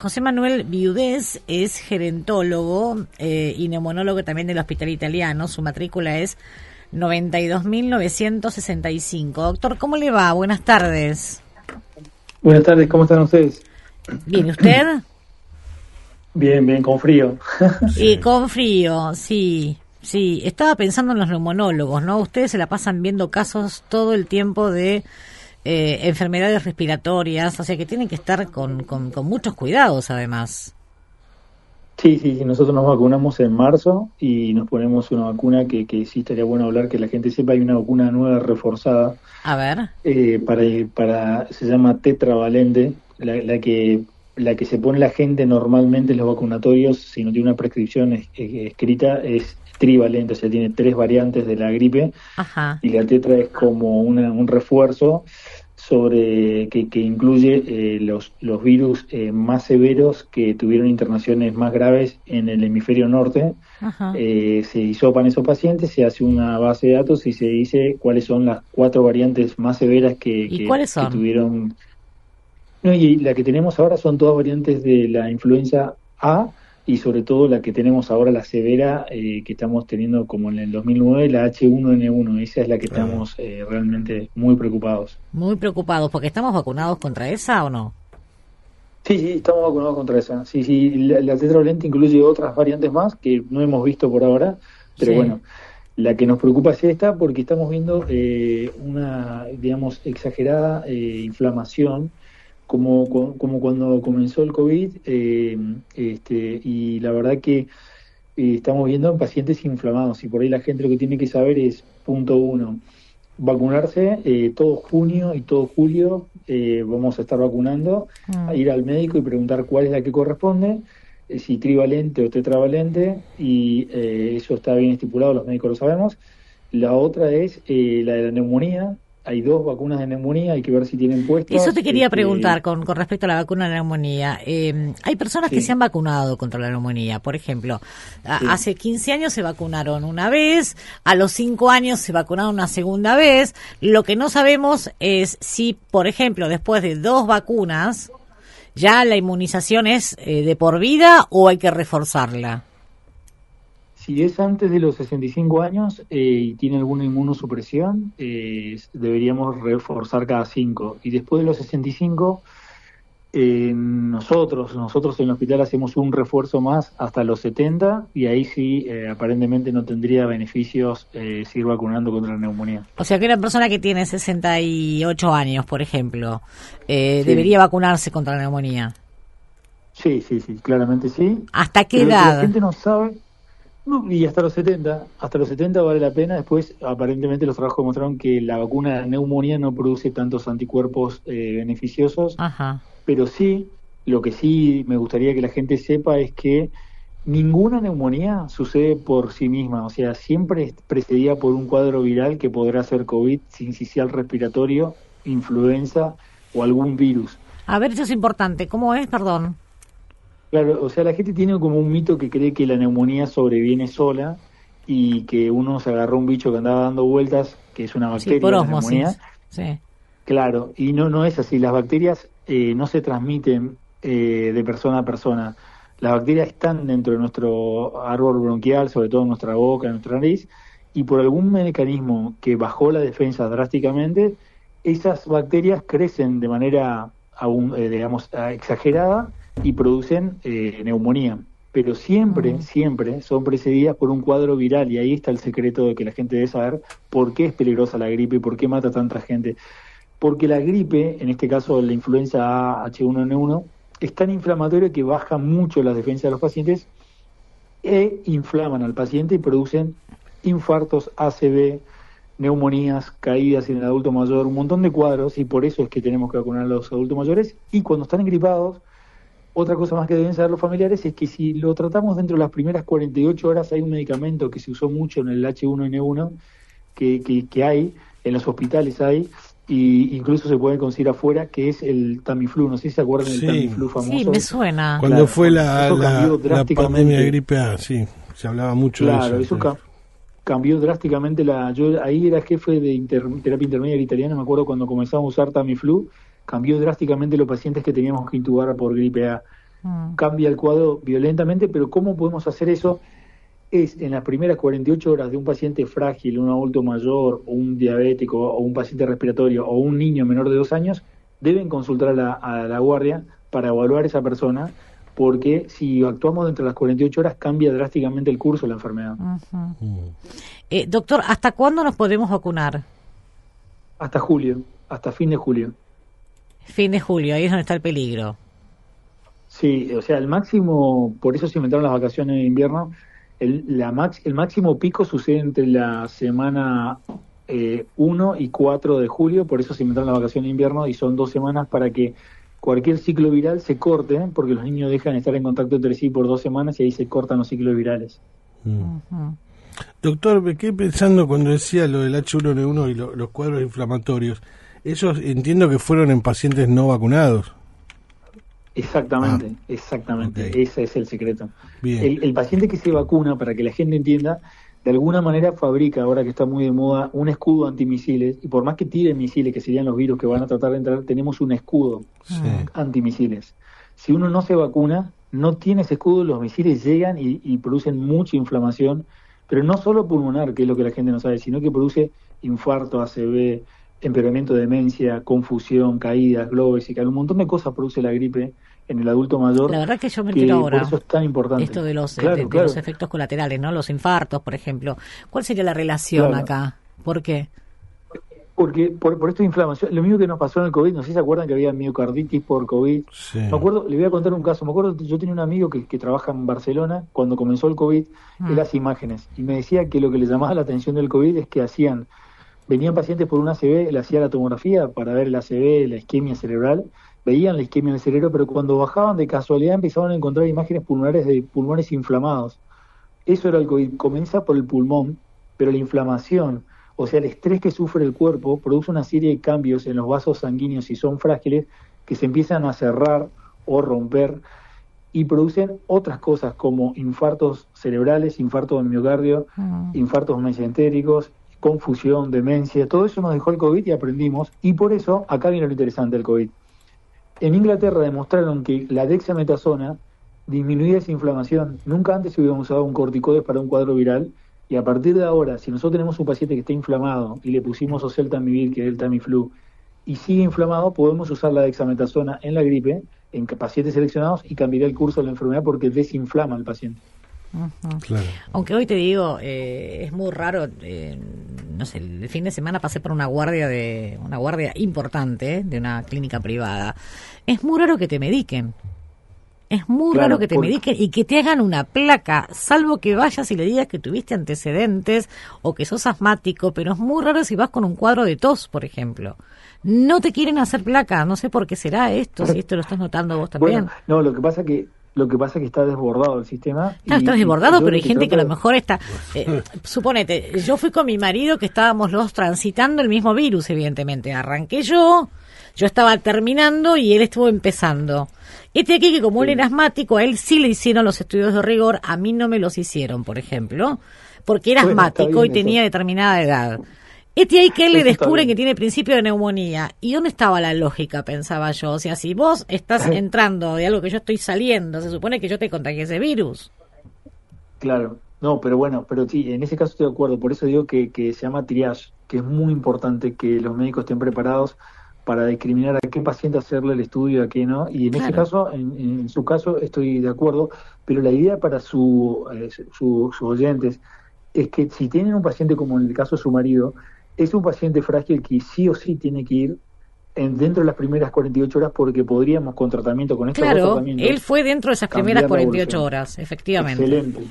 José Manuel Viudés es gerontólogo y neumonólogo también del Hospital Italiano. Su matrícula es 92.965. Doctor, ¿cómo le va? Buenas tardes. Buenas tardes, ¿cómo están ustedes? Bien, ¿y usted? Bien, bien, con frío. Y con frío, sí. Sí, estaba pensando en los neumonólogos, ¿no? Ustedes se la pasan viendo casos todo el tiempo de enfermedades respiratorias, o sea que tienen que estar con muchos cuidados, además. Sí, nosotros nos vacunamos en marzo y nos ponemos una vacuna que sí estaría bueno hablar, que la gente sepa. Hay una vacuna nueva reforzada A ver. se llama tetravalente, la que se pone la gente normalmente en los vacunatorios, si no tiene una prescripción escrita, es trivalente, o sea, tiene 3 variantes de la gripe. Ajá. Y la tetra es como un refuerzo sobre que incluye los virus más severos que tuvieron internaciones más graves en el hemisferio norte. Ajá. Se hisopan esos pacientes, se hace una base de datos y se dice cuáles son las 4 variantes más severas ¿Y cuáles que son? tuvieron. No, y la que tenemos ahora son todas variantes de la influenza A, y sobre todo la que tenemos ahora, la severa, que estamos teniendo como en el 2009, la H1N1. Esa es la que estamos realmente muy preocupados. Muy preocupados, porque estamos vacunados contra esa, ¿o no? Sí, estamos vacunados contra esa. Sí, la tetravalente incluye otras variantes más que no hemos visto por ahora, pero Sí. bueno, la que nos preocupa es esta porque estamos viendo una, digamos, exagerada inflamación, como cuando comenzó el COVID, y la verdad que estamos viendo en pacientes inflamados, y por ahí la gente lo que tiene que saber es, punto uno, vacunarse. Todo junio y todo julio vamos a estar vacunando, a Mm. ir al médico y preguntar cuál es la que corresponde, si trivalente o tetravalente, y eso está bien estipulado, los médicos lo sabemos. La otra es la de la neumonía. Hay 2 vacunas de neumonía, hay que ver si tienen Eso te puestas. quería preguntar con respecto a la vacuna de la neumonía. Hay personas que se Sí, han vacunado contra la neumonía. Por ejemplo, sí. hace 15 años se vacunaron una vez, a los 5 años se vacunaron una segunda vez. Lo que no sabemos es si, por ejemplo, después de 2 vacunas, ya la inmunización es de por vida o hay que reforzarla. Si es antes de los 65 años y tiene alguna inmunosupresión, deberíamos reforzar cada 5. Y después de los 65, nosotros en el hospital hacemos un refuerzo más hasta los 70, y ahí sí, aparentemente no tendría beneficios seguir vacunando contra la neumonía. O sea que una persona que tiene 68 años, por ejemplo, Sí, debería vacunarse contra la neumonía. sí, claramente sí. ¿Hasta qué Pero lo que la edad? gente no sabe. No, y hasta los 70 vale la pena. Después, aparentemente, los trabajos demostraron que la vacuna de la neumonía no produce tantos anticuerpos beneficiosos, Ajá. pero sí, lo que sí me gustaría que la gente sepa es que ninguna neumonía sucede por sí misma, o sea, siempre es precedida por un cuadro viral que podrá ser COVID, sincicial respiratorio, influenza o algún virus. A ver, eso es importante. ¿Cómo es? Perdón. Claro, o sea, la gente tiene como un mito que cree que la neumonía sobreviene sola y que uno se agarró un bicho que andaba dando vueltas, que es una Sí, por bacteria, la neumonía. ósmosis. Sí. Claro, y no es así. Las bacterias no se transmiten de persona a persona. Las bacterias están dentro de nuestro árbol bronquial, sobre todo en nuestra boca, en nuestra nariz, y por algún mecanismo que bajó la defensa drásticamente, esas bacterias crecen de manera, digamos, exagerada, y producen neumonía. Pero Mm. siempre son precedidas por un cuadro viral, y ahí está el secreto de que la gente debe saber por qué es peligrosa la gripe y por qué mata a tanta gente. Porque la gripe, en este caso la influenza A H1N1, es tan inflamatoria que baja mucho las defensas de los pacientes e inflaman al paciente y producen infartos, ACV, neumonías, caídas en el adulto mayor, un montón de cuadros, y por eso es que tenemos que vacunar a los adultos mayores. Y cuando están engripados, otra cosa más que deben saber los familiares es que si lo tratamos dentro de las primeras 48 horas, hay un medicamento que se usó mucho en el H1N1, que hay, en los hospitales hay, y incluso se puede conseguir afuera, que es el Tamiflu. No sé si se acuerdan del Sí, Tamiflu Sí, me famoso. suena. cuando Claro, fue bueno, eso cambió la pandemia de drásticamente. gripe A, sí, se hablaba mucho de Claro, eso. eso cambió drásticamente yo ahí era jefe de terapia intermedia italiana, me acuerdo cuando comenzamos a usar Tamiflu, cambió drásticamente los pacientes que teníamos que intubar por gripe A. cambia el cuadro violentamente, pero ¿cómo podemos hacer eso? Es en las primeras 48 horas de un paciente frágil, un adulto mayor, o un diabético, o un paciente respiratorio, o un niño menor de 2 años, deben consultar a la guardia para evaluar a esa persona, porque si actuamos dentro de las 48 horas cambia drásticamente el curso de la enfermedad. Doctor, ¿hasta cuándo nos podemos vacunar? Hasta julio, hasta fin de julio. Fin de julio, ahí es donde está el peligro. Sí, o sea, el máximo, por eso se inventaron las vacaciones de invierno. El máximo pico sucede entre la semana 1 y 4 de julio, por eso se inventaron las vacaciones de invierno y son 2 semanas para que cualquier ciclo viral se corte, porque los niños dejan de estar en contacto entre sí por 2 semanas y ahí se cortan los ciclos virales. Doctor, me quedé pensando cuando decía lo del H1N1 y los cuadros inflamatorios. Esos entiendo que fueron en pacientes no vacunados. Exactamente, exactamente. Okay. Ese es el secreto. Bien. El paciente que se vacuna, para que la gente entienda, de alguna manera fabrica, ahora que está muy de moda, un escudo antimisiles, y por más que tiren misiles, que serían los virus que van a tratar de entrar, tenemos un escudo antimisiles. Si uno no se vacuna, no tiene ese escudo, los misiles llegan y producen mucha inflamación, pero no solo pulmonar, que es lo que la gente no sabe, sino que produce infarto, ACV, empeoramiento de demencia, confusión, caídas, globo vesical, un montón de cosas produce la gripe en el adulto mayor. La verdad que yo me entero ahora. Por eso es tan importante. Esto de los, claro, de los efectos colaterales, ¿no? Los infartos, por ejemplo. ¿Cuál sería la relación acá? ¿Por qué? Porque por esta inflamación, lo mismo que nos pasó en el COVID, no sé si se acuerdan que había miocarditis por COVID. Sí. Me acuerdo, le voy a contar un caso, me acuerdo, yo tenía un amigo que trabaja en Barcelona, cuando comenzó el COVID, él hace imágenes, y me decía que lo que le llamaba la atención del COVID es que venían pacientes por un ACV, le hacía la tomografía para ver el ACV, la isquemia cerebral, veían la isquemia del cerebro, pero cuando bajaban de casualidad empezaban a encontrar imágenes pulmonares de pulmones inflamados. Eso era el COVID, comienza por el pulmón, pero la inflamación, o sea, el estrés que sufre el cuerpo, produce una serie de cambios en los vasos sanguíneos, si son frágiles, que se empiezan a cerrar o romper, y producen otras cosas como infartos cerebrales, infartos de miocardio, infartos mesentéricos, confusión, demencia, todo eso nos dejó el COVID y aprendimos, y por eso, acá viene lo interesante del COVID. En Inglaterra demostraron que la dexametasona disminuía esa inflamación. Nunca antes habíamos usado un corticoide para un cuadro viral, y a partir de ahora, si nosotros tenemos un paciente que está inflamado y le pusimos oseltamivir, que es el Tamiflu, y sigue inflamado, podemos usar la dexametasona en la gripe, en pacientes seleccionados, y cambiará el curso de la enfermedad porque desinflama al paciente. Claro. Aunque hoy te digo, es muy raro, no sé, el fin de semana pasé por una guardia importante de una clínica privada. Es muy raro que te mediquen. Es muy raro que te mediquen y que te hagan una placa, salvo que vayas y le digas que tuviste antecedentes o que sos asmático, pero es muy raro si vas con un cuadro de tos, por ejemplo. No te quieren hacer placa, no sé por qué será esto, si esto lo estás notando vos también. Bueno, no, lo que pasa es que está desbordado el sistema. Claro, está desbordado, pero hay gente que a lo mejor está... suponete, yo fui con mi marido que estábamos los dos transitando el mismo virus, evidentemente. Arranqué yo estaba terminando y él estuvo empezando. Aquí que como él era asmático, a él sí le hicieron los estudios de rigor, a mí no me los hicieron, por ejemplo, porque era asmático y tenía determinada edad. Ahí que él le descubren que tiene principio de neumonía. ¿Y dónde estaba la lógica? Pensaba yo. O sea, si vos estás entrando de algo que yo estoy saliendo, se supone que yo te contagié ese virus. Claro. No, pero sí, en ese caso estoy de acuerdo. Por eso digo que se llama triage, que es muy importante que los médicos estén preparados para discriminar a qué paciente hacerle el estudio y a qué no. Y en ese caso, en su caso, estoy de acuerdo. Pero la idea para sus oyentes es que si tienen un paciente como en el caso de su marido, es un paciente frágil que sí o sí tiene que ir dentro de las primeras 48 horas porque podríamos con tratamiento, con estos tratamientos. Él fue dentro de esas primeras 48 horas, efectivamente. Excelente.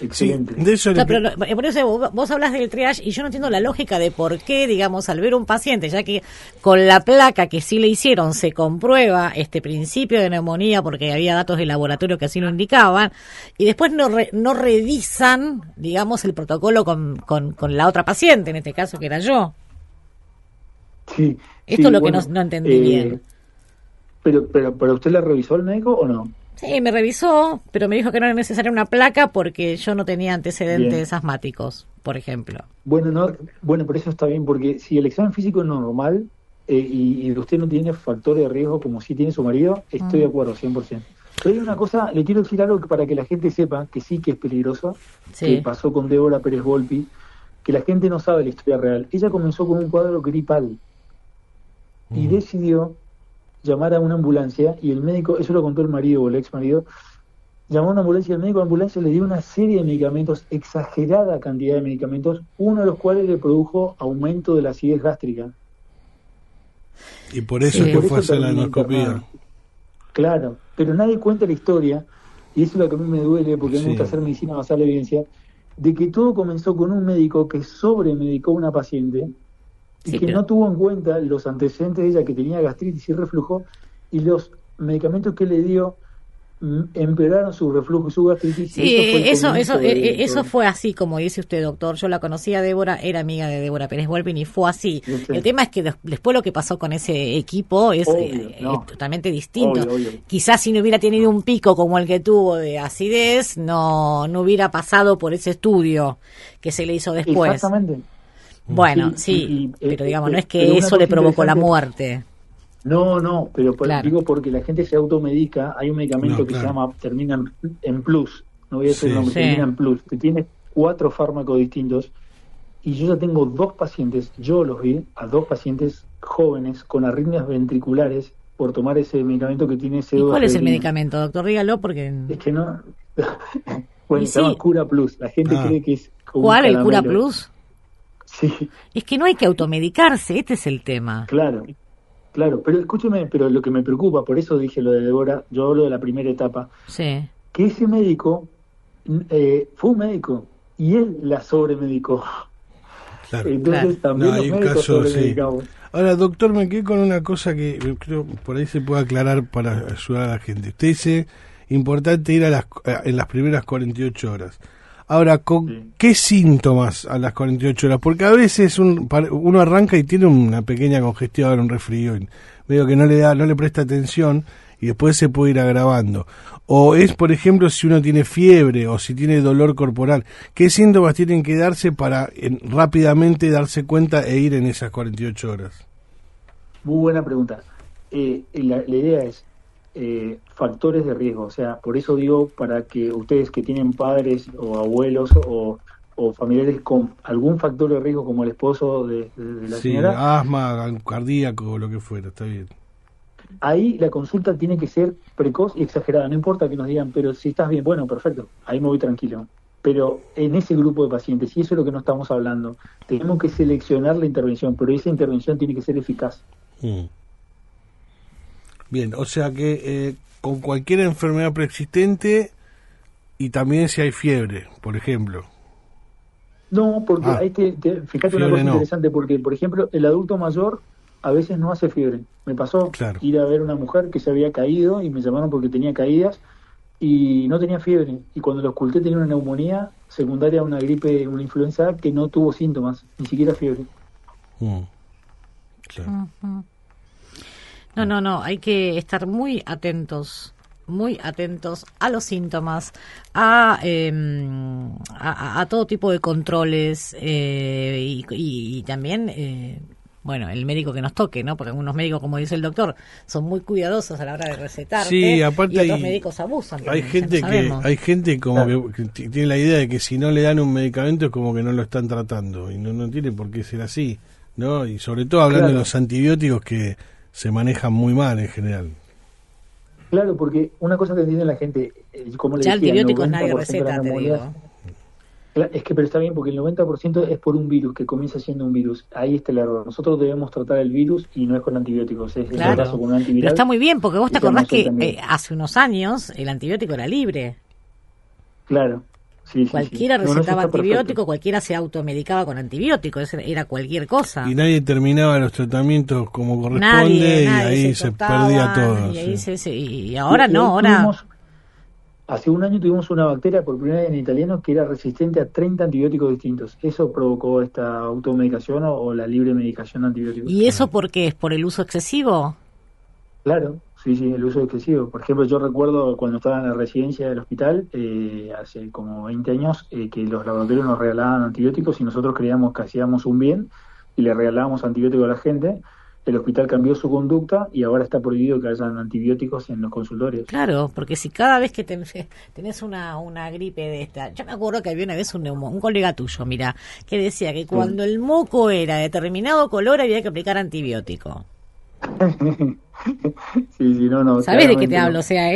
Excelente. Sí, de eso pero por eso vos hablas del triage y yo no entiendo la lógica de por qué, digamos, al ver un paciente, ya que con la placa que sí le hicieron se comprueba este principio de neumonía porque había datos de laboratorio que así lo indicaban, y después no revisan, digamos, el protocolo con la otra paciente, en este caso que era yo. Sí. Esto es lo que no entendí bien. Pero ¿usted la revisó el médico o no? Sí, me revisó, pero me dijo que no era necesaria una placa porque yo no tenía antecedentes asmáticos, por ejemplo. Bueno, por eso está bien, porque si el examen físico es normal y usted no tiene factor de riesgo como sí tiene su marido, estoy de acuerdo, 100%. Pero hay una cosa, le quiero decir algo para que la gente sepa que sí que es peligroso, que pasó con Débora Pérez Volpi, que la gente no sabe la historia real. Ella comenzó con un cuadro gripal y decidió llamar a una ambulancia, y el médico, eso lo contó el marido o el ex marido, llamó a una ambulancia y el médico de ambulancia le dio una serie de medicamentos, exagerada cantidad de medicamentos, uno de los cuales le produjo aumento de la acidez gástrica. Y por eso es que fue a hacer la endoscopía. Claro, pero nadie cuenta la historia, y eso es lo que a mí me duele, porque me gusta hacer medicina basada en la evidencia, de que todo comenzó con un médico que sobremedicó a una paciente y que no tuvo en cuenta los antecedentes de ella, que tenía gastritis y reflujo, y los medicamentos que le dio empeoraron su reflujo y su gastritis. Sí, eso fue así, como dice usted, doctor. Yo la conocía, Débora, era amiga de Débora Pérez Volpi y fue así. El tema es que después lo que pasó con ese equipo es totalmente distinto. Obvio. Quizás si no hubiera tenido un pico como el que tuvo de acidez, no hubiera pasado por ese estudio que se le hizo después. Exactamente. Bueno, pero digamos, no es que eso le provocó la muerte. No, pero digo porque la gente se automedica. Hay un medicamento que se llama, termina en plus, no voy a decir el nombre, termina en plus, que tiene 4 fármacos distintos, y yo ya tengo 2 pacientes, yo los vi, a 2 pacientes jóvenes con arritmias ventriculares por tomar ese medicamento que tiene CO2. ¿Y cuál es el medicamento, doctor? Dígalo porque... Es que no... Bueno, se llama Cura Plus, la gente cree que es... ¿Cuál, el Cura Plus? Sí. Es que no hay que automedicarse, este es el tema. Claro, pero escúcheme, pero lo que me preocupa, por eso dije lo de Débora, yo hablo de la primera etapa, que ese médico fue un médico y él la sobremedicó. Entonces también los médicos sobremedicamos. Ahora, doctor, me quedé con una cosa que creo por ahí se puede aclarar para ayudar a la gente. Usted dice, importante ir en las primeras 48 horas. Ahora, ¿con qué síntomas a las 48 horas? Porque a veces uno arranca y tiene una pequeña congestión, un resfrío, y veo que no le presta atención y después se puede ir agravando. O es, por ejemplo, si uno tiene fiebre o si tiene dolor corporal. ¿Qué síntomas tienen que darse para rápidamente darse cuenta e ir en esas 48 horas? Muy buena pregunta. La idea es factores de riesgo, o sea, por eso digo, para que ustedes que tienen padres o abuelos o familiares con algún factor de riesgo, como el esposo de la señora, asma, cardíaco, lo que fuera, está bien. Ahí la consulta tiene que ser precoz y exagerada, no importa que nos digan, pero si estás bien, bueno, perfecto, ahí me voy tranquilo. Pero en ese grupo de pacientes, y eso es lo que no estamos hablando, tenemos que seleccionar la intervención, pero esa intervención tiene que ser eficaz. Bien, o sea que con cualquier enfermedad preexistente y también si hay fiebre, por ejemplo. No, porque hay que, fíjate una cosa interesante, porque por ejemplo el adulto mayor a veces no hace fiebre. Me pasó ir a ver una mujer que se había caído y me llamaron porque tenía caídas y no tenía fiebre. Y cuando lo oculté tenía una neumonía secundaria a una gripe, una influenza que no tuvo síntomas, ni siquiera fiebre. No, hay que estar muy atentos a los síntomas, a todo tipo de controles y también, el médico que nos toque, ¿no? Porque algunos médicos, como dice el doctor, son muy cuidadosos a la hora de recetarte, y otros médicos abusan. Hay gente como que tiene la idea de que si no le dan un medicamento es como que no lo están tratando, y no tiene por qué ser así, ¿no? Y sobre todo hablando de los antibióticos que se manejan muy mal en general. Claro, porque una cosa que entiende la gente, como le decía, antibióticos 90% nadie receta, te digo. Es que, pero está bien, porque el 90% es por un virus, que comienza siendo un virus. Ahí está el error. Nosotros debemos tratar el virus y no es con antibióticos, es en caso con un antiviral. Pero está muy bien, porque vos te acordás que hace unos años el antibiótico era libre. Claro. Cualquiera recetaba antibiótico, cualquiera se automedicaba con antibióticos, era cualquier cosa. Y nadie terminaba los tratamientos como corresponde, y ahí se perdía todo. Y ahora ahora... Hace un año tuvimos una bacteria por primera vez en italianos que era resistente a 30 antibióticos distintos. Eso provocó esta automedicación o la libre medicación de antibióticos. ¿Y eso por qué? ¿Es por el uso excesivo? Claro. Sí, el uso excesivo. Por ejemplo, yo recuerdo cuando estaba en la residencia del hospital, hace como 20 años, que los laboratorios nos regalaban antibióticos y nosotros creíamos que hacíamos un bien y le regalábamos antibióticos a la gente. el hospital cambió su conducta y ahora está prohibido que hayan antibióticos en los consultorios. Claro, porque si cada vez que tenés una gripe de esta... Yo me acuerdo que había una vez un colega tuyo, mira, que decía que cuando el moco era de determinado color había que aplicar antibiótico. Sí, no. ¿Sabés de qué te hablo? O sea,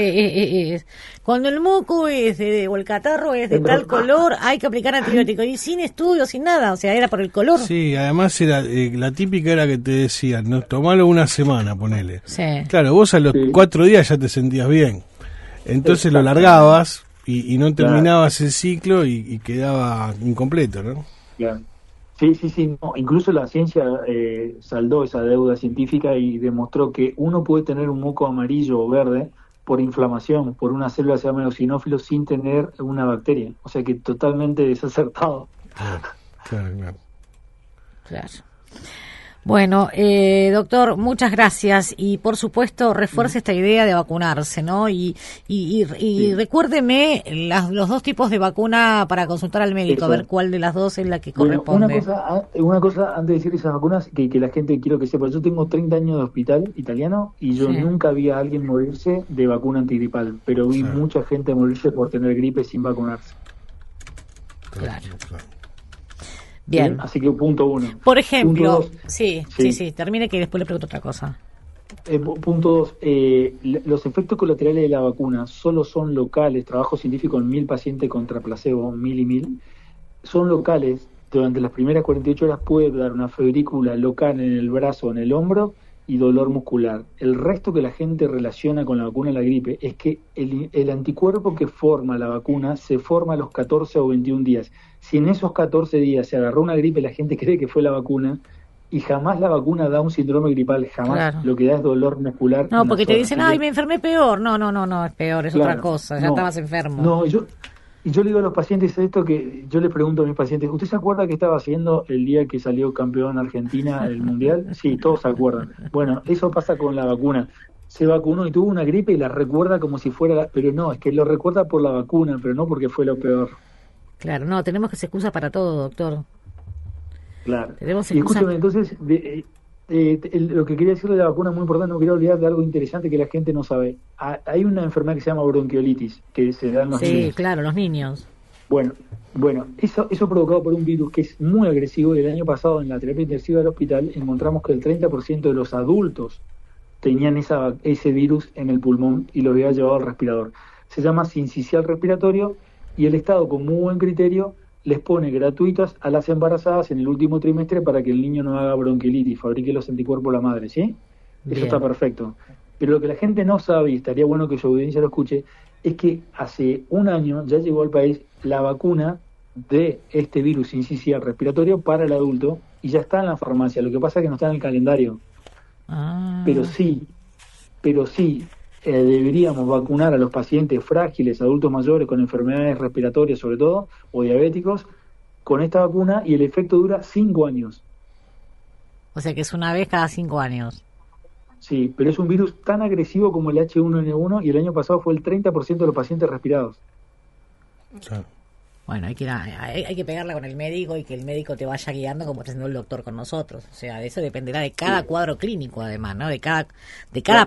cuando el moco o el catarro es de tal color, hay que aplicar antibiótico. Y sin estudio, sin nada, o sea, era por el color. Sí, además era la típica era que te decían, no, tomalo una semana, ponele. Sí. Claro, vos a los 4 días ya te sentías bien. Entonces lo largabas y no terminabas el ciclo y quedaba incompleto, ¿no? Claro. Sí, no. Incluso la ciencia saldó esa deuda científica y demostró que uno puede tener un moco amarillo o verde por inflamación, por una célula que se llama eosinófilo sin tener una bacteria. O sea que totalmente desacertado. Claro. Bueno, doctor, muchas gracias y por supuesto refuerce esta idea de vacunarse, ¿no? Y recuérdeme los 2 tipos de vacuna para consultar al médico, a ver cuál de las 2 es la que corresponde. Una cosa antes de decir esas vacunas que la gente quiero que sepa. Yo tengo 30 años de hospital italiano y yo nunca vi a alguien morirse de vacuna antigripal, pero vi mucha gente morirse por tener gripe sin vacunarse. Claro. Bien. Así que punto 1. Por ejemplo, punto 2, sí, termine que después le pregunto otra cosa. Punto 2, los efectos colaterales de la vacuna solo son locales, trabajo científico en 1000 pacientes contra placebo, 1000 y 1000, son locales. Durante las primeras 48 horas puede dar una febrícula local en el brazo, en el hombro y dolor muscular. El resto que la gente relaciona con la vacuna de la gripe es que el anticuerpo que forma la vacuna se forma a los 14 o 21 días. Si en esos 14 días se agarró una gripe, la gente cree que fue la vacuna y jamás la vacuna da un síndrome gripal, jamás. Claro. Lo que da es dolor muscular. No, porque te dicen, ay, me enfermé peor. No, es peor, es otra cosa, ya estabas enfermo. No, yo le digo a los pacientes esto que yo les pregunto a mis pacientes, ¿usted se acuerda que estaba haciendo el día que salió campeón Argentina el Mundial? Sí, todos se acuerdan. Bueno, eso pasa con la vacuna. Se vacunó y tuvo una gripe y la recuerda como si fuera... Pero no, es que lo recuerda por la vacuna, pero no porque fue lo peor. Claro, no, tenemos que se excusa para todo, doctor. Claro. Y escúchame, entonces, lo que quería decir de la vacuna es muy importante, no quería olvidar de algo interesante que la gente no sabe. Hay una enfermedad que se llama bronquiolitis, que se da en los niños. Sí, claro, los niños. Bueno, eso provocado por un virus que es muy agresivo y el año pasado en la terapia intensiva del hospital encontramos que el 30% de los adultos tenían ese virus en el pulmón y lo había llevado al respirador. Se llama sincicial respiratorio y el Estado, con muy buen criterio, les pone gratuitas a las embarazadas en el último trimestre para que el niño no haga bronquiolitis, fabrique los anticuerpos la madre, ¿sí? Bien. Eso está perfecto. Pero lo que la gente no sabe, y estaría bueno que su audiencia lo escuche, es que hace un año ya llegó al país la vacuna de este virus sincicial respiratorio para el adulto y ya está en la farmacia. Lo que pasa es que no está en el calendario. Pero sí, deberíamos vacunar a los pacientes frágiles, adultos mayores con enfermedades respiratorias sobre todo, o diabéticos, con esta vacuna y el efecto dura 5 años. O sea que es una vez cada 5 años. Sí, pero es un virus tan agresivo como el H1N1 y el año pasado fue el 30% de los pacientes respirados. Sí. Bueno, hay que pegarla con el médico y que el médico te vaya guiando como está haciendo el doctor con nosotros. O sea, eso dependerá de cada cuadro clínico, además, ¿no? De cada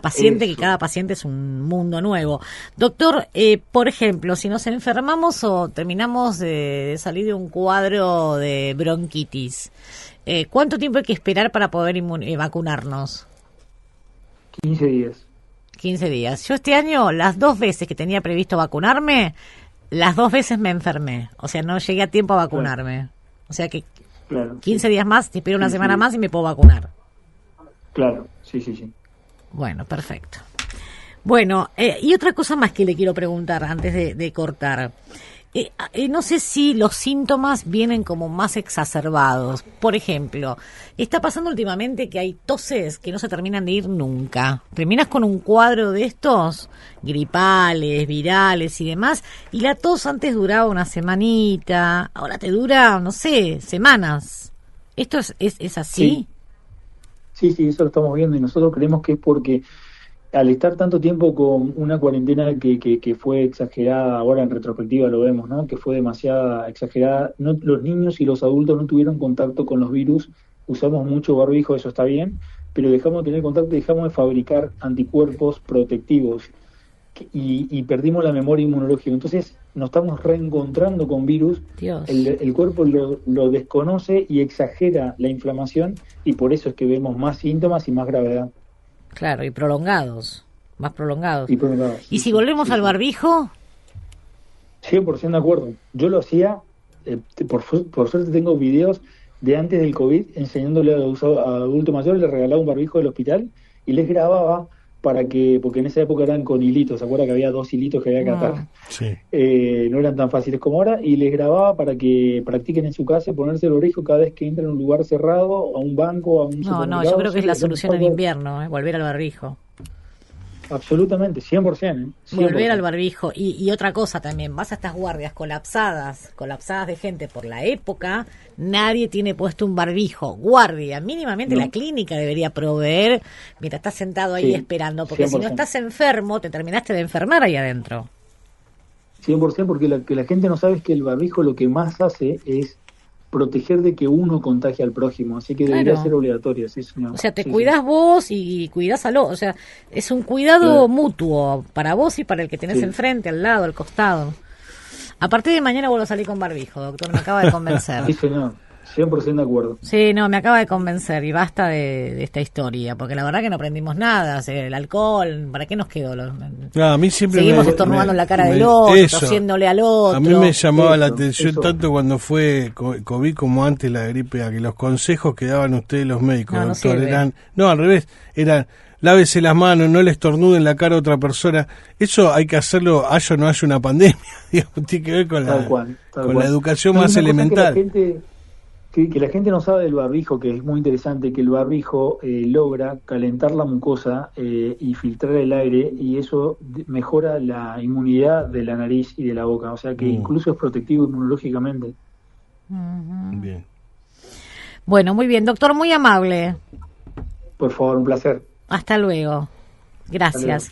paciente, que cada paciente es un mundo nuevo. Doctor, por ejemplo, si nos enfermamos o terminamos de salir de un cuadro de bronquitis, ¿cuánto tiempo hay que esperar para poder vacunarnos? 15 días. 15 días. Yo este año, las 2 veces que tenía previsto vacunarme, las 2 veces me enfermé, o sea, no llegué a tiempo a vacunarme. Claro. O sea que 15 días más, te espero una semana más y me puedo vacunar. Claro, sí. Bueno, perfecto. Bueno, y otra cosa más que le quiero preguntar antes de cortar. No sé si los síntomas vienen como más exacerbados. Por ejemplo, está pasando últimamente que hay toses que no se terminan de ir nunca. Terminas con un cuadro de estos, gripales, virales y demás, y la tos antes duraba una semanita, ahora te dura, no sé, semanas. ¿Esto es así? Sí, eso lo estamos viendo y nosotros creemos que es porque al estar tanto tiempo con una cuarentena que fue exagerada, ahora en retrospectiva lo vemos, ¿no? Que fue demasiada exagerada, los niños y los adultos no tuvieron contacto con los virus, usamos mucho barbijo, eso está bien, pero dejamos de tener contacto y dejamos de fabricar anticuerpos protectivos y perdimos la memoria inmunológica. Entonces nos estamos reencontrando con virus. Dios. El cuerpo lo desconoce y exagera la inflamación, y por eso es que vemos más síntomas y más gravedad. Claro, y prolongados, más prolongados. Y si volvemos al barbijo? 100% de acuerdo. Yo lo hacía, por suerte tengo videos de antes del COVID enseñándole a los adultos mayores, les regalaba un barbijo del hospital y les grababa porque en esa época eran con hilitos, ¿se acuerda que había 2 hilitos que había que atar? Sí. No eran tan fáciles como ahora, y les grababa para que practiquen en su casa ponerse el barbijo cada vez que entran a un lugar cerrado, a un banco, a un supermercado. No, yo creo que es la solución en invierno, volver al barbijo. Absolutamente, 100%. 100%. Volver al barbijo. Y otra cosa también, vas a estas guardias colapsadas de gente por la época, nadie tiene puesto un barbijo. Guardia, mínimamente la clínica debería proveer, mientras estás sentado ahí esperando, porque 100%. Si no estás enfermo, te terminaste de enfermar ahí adentro. 100%, porque lo que la gente no sabe es que el barbijo lo que más hace es proteger de que uno contagie al prójimo, así que debería ser obligatorio, sí, señor. O sea, te cuidás vos y cuidás al otro, o sea, es un cuidado mutuo para vos y para el que tenés enfrente, al lado, al costado. A partir de mañana vuelvo a salir con barbijo, doctor, me acaba de convencer. Sí, señor, 100% de acuerdo. Sí, no, me acaba de convencer y basta de esta historia, porque la verdad que no aprendimos nada, o sea, el alcohol, ¿para qué nos quedó? A mí siempre seguimos estornudando en la cara del otro, tosiéndole al otro. A mí me llamaba la atención tanto cuando fue COVID como antes la gripe, a que los consejos que daban ustedes los médicos, doctor, al revés, eran lávese las manos, no le estornude en la cara a otra persona. Eso hay que hacerlo, haya o no haya una pandemia, digamos, tiene que ver con la educación más elemental. Que la gente no sabe del barbijo, que es muy interesante, que el barbijo logra calentar la mucosa y filtrar el aire, y eso mejora la inmunidad de la nariz y de la boca, o sea que incluso es protectivo inmunológicamente. Bien. Bueno, muy bien, doctor, muy amable. Por favor, un placer. Hasta luego. Gracias.